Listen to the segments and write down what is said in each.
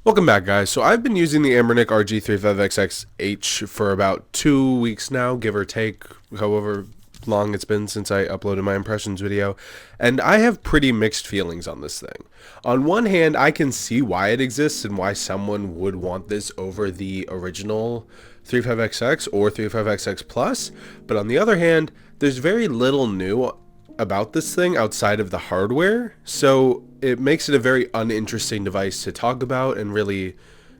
Welcome back, guys. So I've been using the Anbernic RG35XX H for about 2 weeks now, give or take, however long it's been since I uploaded my impressions video, and I have pretty mixed feelings on this thing. On one hand, I can see why it exists and why someone would want this over the original 35XX or 35XX Plus, but on the other hand, there's very little new about this thing outside of the hardware, so it makes it a very uninteresting device to talk about and really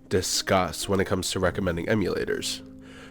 discuss when it comes to recommending emulators.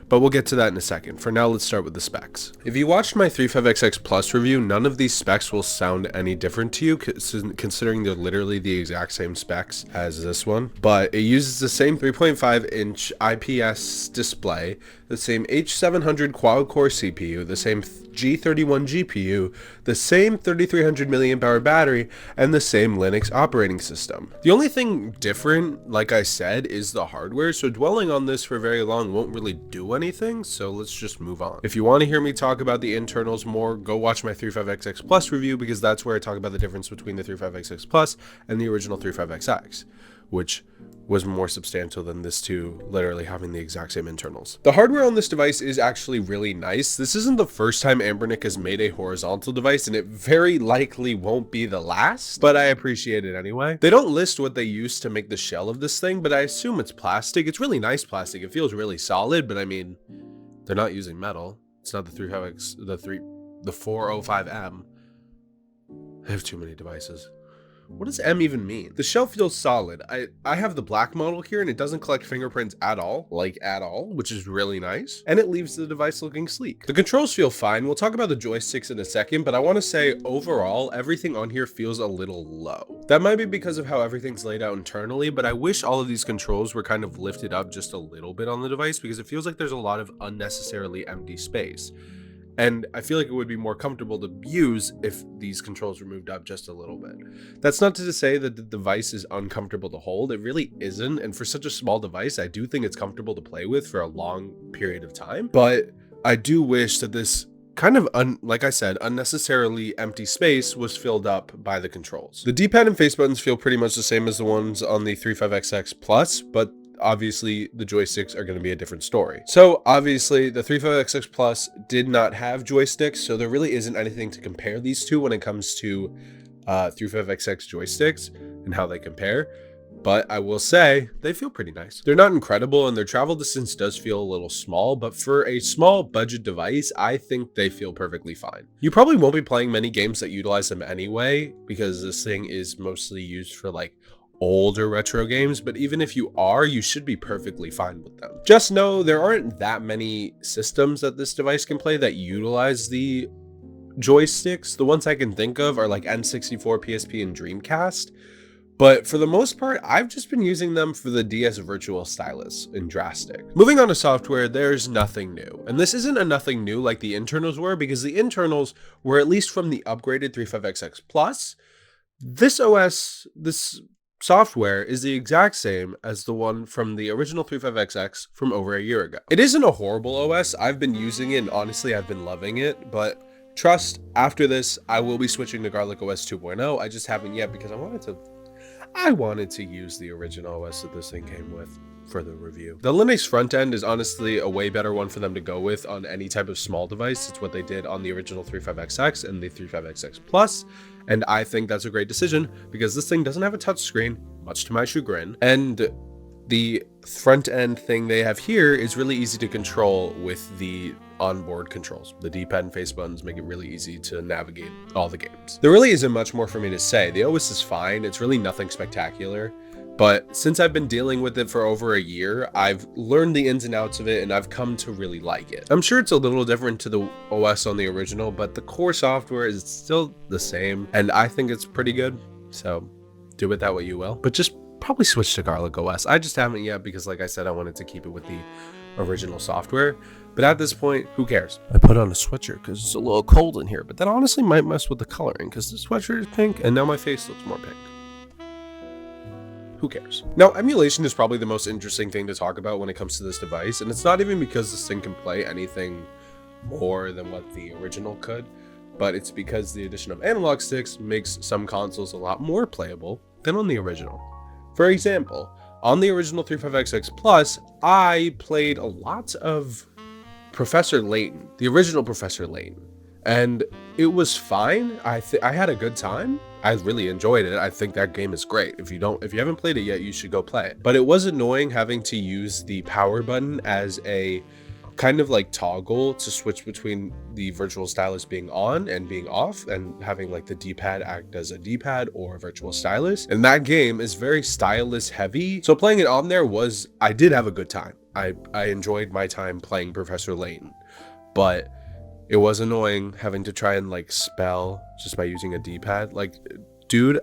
But we'll get to that in a second. For now, let's start with the specs. If you watched my 35XX Plus review, none of these specs will sound any different to you, considering they're literally the exact same specs as this one. But it uses the same 3.5-inch IPS display, the same H700 quad-core CPU, the same G31 GPU, the same 3300 mAh battery, and the same Linux operating system. The only thing different, like I said, is the hardware, so dwelling on this for very long won't really do anything, so let's just move on. If you want to hear me talk about the internals more, go watch my 35XX Plus review, because that's where I talk about the difference between the 35XX Plus and the original 35XX, which was more substantial than this two literally having the exact same internals. The hardware on this device is actually really nice. This isn't the first time Anbernic has made a horizontal device, and it very likely won't be the last, but I appreciate it anyway. They don't list what they used to make the shell of this thing, but I assume it's plastic. It's really nice plastic. It feels really solid, but I mean, they're not using metal. It's not the 35X, the 405M. I have too many devices. What does M even mean? The shell feels solid. I have the black model here, and it doesn't collect fingerprints at all, which is really nice. And it leaves the device looking sleek. The controls feel fine. We'll talk about the joysticks in a second, but I want to say overall, everything on here feels a little low. That might be because of how everything's laid out internally, but I wish all of these controls were kind of lifted up just a little bit on the device, because it feels like there's a lot of unnecessarily empty space. And I feel like it would be more comfortable to use if these controls were moved up just a little bit. That's not to say that the device is uncomfortable to hold. It really isn't. And for such a small device, I do think it's comfortable to play with for a long period of time. But I do wish that this kind of, like I said, unnecessarily empty space was filled up by the controls. The D-pad and face buttons feel pretty much the same as the ones on the 35XX Plus, but obviously the joysticks are going to be a different story. So obviously the 35XX Plus did not have joysticks, so there really isn't anything to compare these two when it comes to 35XX joysticks and how they compare. But I will say they feel pretty nice. They're not incredible, and their travel distance does feel a little small, but for a small budget device, I think they feel perfectly fine. You probably won't be playing many games that utilize them anyway, because this thing is mostly used for like older retro games, but even if you are, you should be perfectly fine with them. Just know there aren't that many systems that this device can play that utilize the joysticks. The ones I can think of are like N64, PSP, and Dreamcast. But for the most part, I've just been using them for the DS Virtual Stylus in Drastic. Moving on to software, there's nothing new. And this isn't a nothing new like the internals were, because the internals were, at least from the upgraded 35XX Plus, this OS, this software is the exact same as the one from the original 35XX from over a year ago. It isn't a horrible OS. I've been using it, and honestly, I've been loving it, but trust, after this, I will be switching to Garlic OS 2.0. I just haven't yet because I wanted to use the original OS that this thing came with for the review. The Linux front end is honestly a way better one for them to go with on any type of small device. It's what they did on the original 35XX and the 35XX Plus, and I think that's a great decision because this thing doesn't have a touch screen, much to my chagrin, and the front end thing they have here is really easy to control with the onboard controls. The D-pad and face buttons make it really easy to navigate all the games. There really isn't much more for me to say. The OS is fine. It's really nothing spectacular. But since I've been dealing with it for over a year, I've learned the ins and outs of it, and I've come to really like it. I'm sure it's a little different to the OS on the original, but the core software is still the same, and I think it's pretty good. So do with that what you will. But just probably switch to Garlic OS. I just haven't yet because, like I said, I wanted to keep it with the original software. But at this point, who cares? I put on a sweatshirt because it's a little cold in here, but that honestly might mess with the coloring because the sweatshirt is pink, and now my face looks more pink. Who cares? Now, emulation is probably the most interesting thing to talk about when it comes to this device, and it's not even because this thing can play anything more than what the original could, but it's because the addition of analog sticks makes some consoles a lot more playable than on the original. For example, On the original 35XX Plus, I played a lot of Professor Layton, the original Professor Layton, and it was fine. I had a good time. I really enjoyed it. I think that game is great. If you haven't played it yet, you should go play it. But it was annoying having to use the power button as a kind of like toggle to switch between the virtual stylus being on and being off, and having like the D-pad act as a D-pad or a virtual stylus. And that game is very stylus heavy. So playing it on there I did have a good time. I enjoyed my time playing Professor Layton, but it was annoying having to try and like spell just by using a D-pad. Like, dude,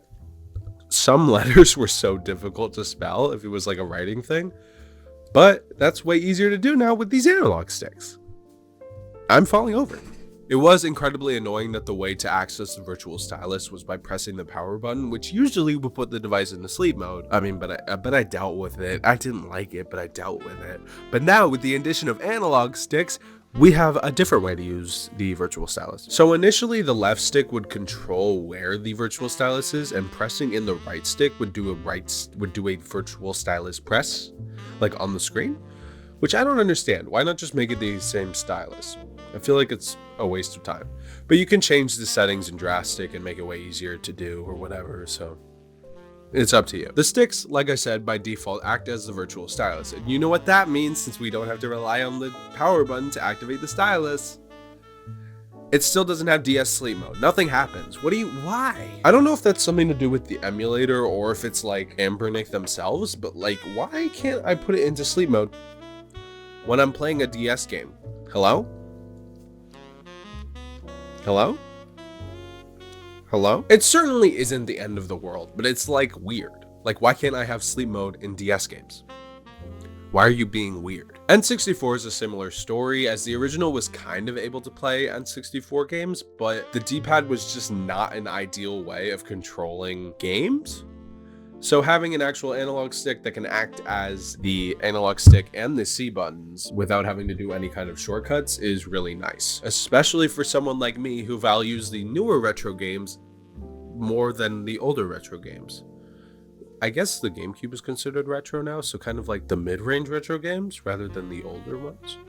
some letters were so difficult to spell if it was like a writing thing, but that's way easier to do now with these analog sticks. I'm falling over. It was incredibly annoying that the way to access the virtual stylus was by pressing the power button, which usually would put the device into sleep mode. I mean, but I dealt with it. I didn't like it, but I dealt with it. But now with the addition of analog sticks, we have a different way to use the virtual stylus. So initially the left stick would control where the virtual stylus is, and pressing in the right stick would do a virtual stylus press, like on the screen, which I don't understand. Why not just make it the same stylus? I feel like it's a waste of time. But you can change the settings in drastic and make it way easier to do or whatever, so it's up to you. The sticks, like I said, by default act as the virtual stylus. And you know what that means, since we don't have to rely on the power button to activate the stylus. It still doesn't have DS sleep mode. Nothing happens. Why? I don't know if that's something to do with the emulator or if it's like Anbernic themselves, but like, why can't I put it into sleep mode when I'm playing a DS game? Hello? Hello? Hello? It certainly isn't the end of the world, but it's like weird. Like, why can't I have sleep mode in DS games? Why are you being weird? N64 is a similar story, as the original was kind of able to play N64 games, but the D-pad was just not an ideal way of controlling games. So having an actual analog stick that can act as the analog stick and the C buttons without having to do any kind of shortcuts is really nice, especially for someone like me who values the newer retro games more than the older retro games. I guess the GameCube is considered retro now, so kind of like the mid-range retro games rather than the older ones.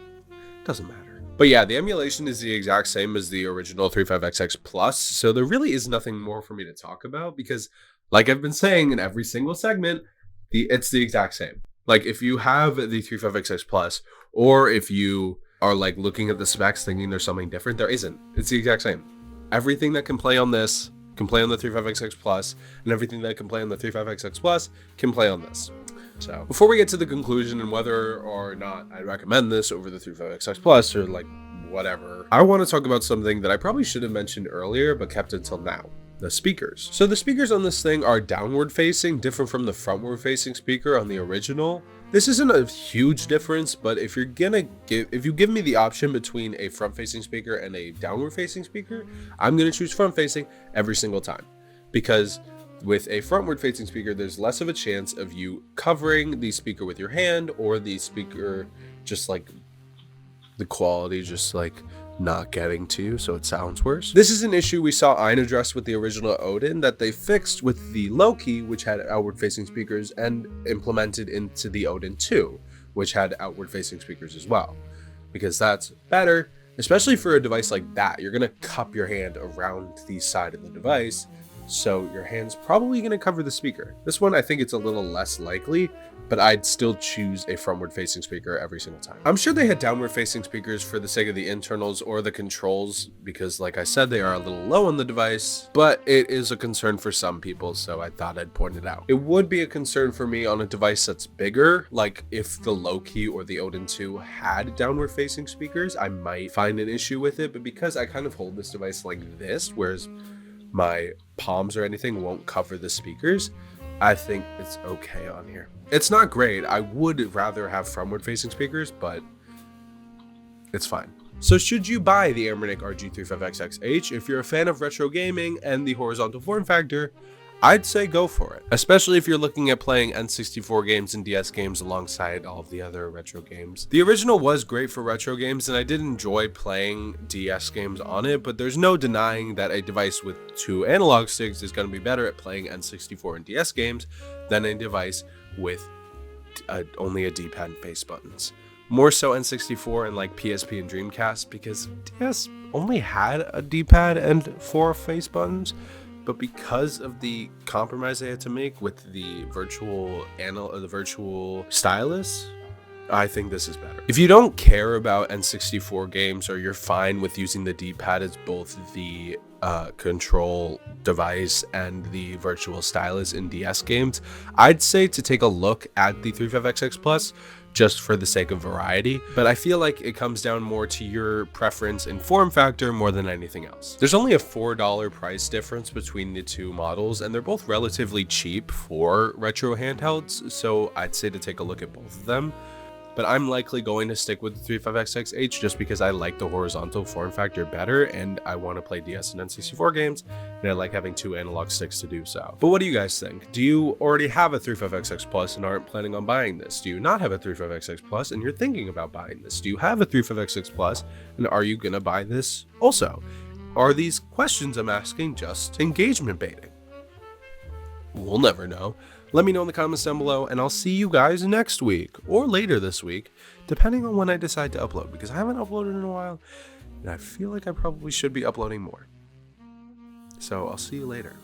Doesn't matter. But yeah, the emulation is the exact same as the original 35XX Plus, so there really is nothing more for me to talk about because, like I've been saying in every single segment, it's the exact same. Like, if you have the 35XX Plus, or if you are like looking at the specs thinking there's something different, there isn't. It's the exact same. Everything that can play on this can play on the 35XX Plus, and everything that can play on the 35XX Plus can play on this. So before we get to the conclusion and whether or not I recommend this over the 35XX Plus or like whatever, I want to talk about something that I probably should have mentioned earlier but kept until now. The speakers. So the speakers on this thing are downward facing, different from the frontward facing speaker on the original. This isn't a huge difference, but if you give me the option between a front facing speaker and a downward facing speaker, I'm going to choose front facing every single time, because with a frontward facing speaker, there's less of a chance of you covering the speaker with your hand, or the speaker just like the quality just like not getting to you, so it sounds worse. This is an issue we saw Ein address with the original Odin that they fixed with the Loki, which had outward facing speakers, and implemented into the Odin 2, which had outward facing speakers as well, because that's better, especially for a device like that. You're gonna cup your hand around the side of the device, so your hand's probably gonna cover the speaker. This one, I think it's a little less likely, but I'd still choose a frontward facing speaker every single time. I'm sure they had downward facing speakers for the sake of the internals or the controls, because like I said, they are a little low on the device, but it is a concern for some people, so I thought I'd point it out. It would be a concern for me on a device that's bigger, like if the Loki or the Odin 2 had downward facing speakers, I might find an issue with it, but because I kind of hold this device like this, whereas my palms or anything won't cover the speakers, I think it's okay on here. It's not great. I would rather have frontward facing speakers, but it's fine. So should you buy the Anbernic RG35XX H if you're a fan of retro gaming and the horizontal form factor? I'd say go for it, especially if you're looking at playing N64 games and DS games alongside all of the other retro games. The original was great for retro games, and I did enjoy playing DS games on it, but there's no denying that a device with 2 analog sticks is going to be better at playing N64 and DS games than a device with only a D-pad and face buttons. More so N64 and like PSP and Dreamcast, because DS only had a D-pad and 4 face buttons. But because of the compromise they had to make with the virtual stylus, I think this is better. If you don't care about N64 games, or you're fine with using the D-pad as both the control device and the virtual stylus in DS games, I'd say to take a look at the 35XX Plus, just for the sake of variety, but I feel like it comes down more to your preference and form factor more than anything else. There's only a $4 price difference between the two models, and they're both relatively cheap for retro handhelds, so I'd say to take a look at both of them. But I'm likely going to stick with the 35XX H just because I like the horizontal form factor better, and I want to play DS and N64 games, and I like having 2 analog sticks to do so. But what do you guys think? Do you already have a 35XX Plus and aren't planning on buying this? Do you not have a 35XX Plus and you're thinking about buying this? Do you have a 35XX Plus and are you going to buy this also? Are these questions I'm asking just engagement baiting? We'll never know. Let me know in the comments down below, and I'll see you guys next week, or later this week, depending on when I decide to upload, because I haven't uploaded in a while, and I feel like I probably should be uploading more. So I'll see you later.